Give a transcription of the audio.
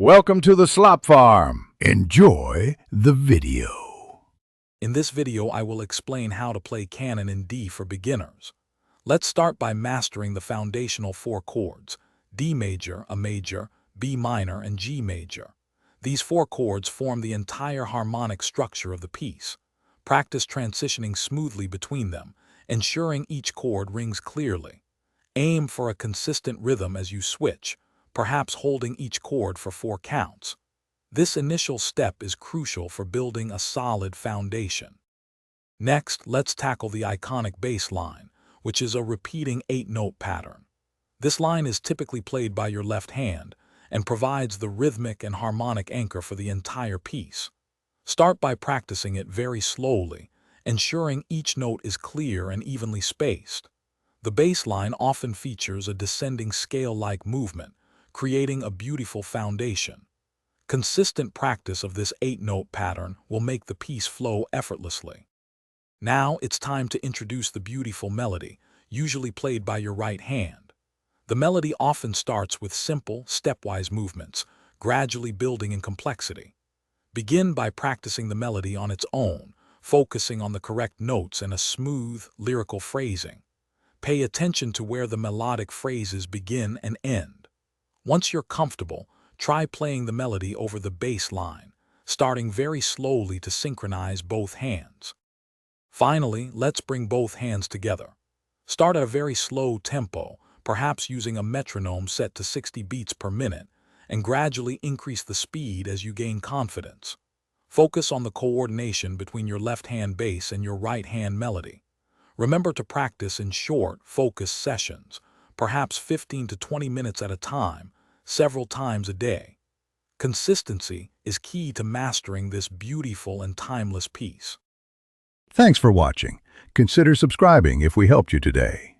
Welcome to the Slop Farm. Enjoy the video. In this video, I will explain how to play Canon in D for beginners. Let's start by mastering the foundational four chords: D major, A major, B minor, and G major. These four chords form the entire harmonic structure of the piece. Practice transitioning smoothly between them, ensuring each chord rings clearly. Aim for a consistent rhythm as you switch, perhaps holding each chord for 4 counts. This initial step is crucial for building a solid foundation. Next, let's tackle the iconic bass line, which is a repeating 8-note pattern. This line is typically played by your left hand and provides the rhythmic and harmonic anchor for the entire piece. Start by practicing it very slowly, ensuring each note is clear and evenly spaced. The bass line often features a descending scale-like movement, creating a beautiful foundation. Consistent practice of this 8-note pattern will make the piece flow effortlessly. Now it's time to introduce the beautiful melody, usually played by your right hand. The melody often starts with simple, stepwise movements, gradually building in complexity. Begin by practicing the melody on its own, focusing on the correct notes and a smooth, lyrical phrasing. Pay attention to where the melodic phrases begin and end. Once you're comfortable, try playing the melody over the bass line, starting very slowly to synchronize both hands. Finally, let's bring both hands together. Start at a very slow tempo, perhaps using a metronome set to 60 beats per minute, and gradually increase the speed as you gain confidence. Focus on the coordination between your left hand bass and your right hand melody. Remember to practice in short, focused sessions, perhaps 15 to 20 minutes at a time, several times a day. Consistency is key to mastering this beautiful and timeless piece. Thanks for watching. Consider subscribing if we helped you today.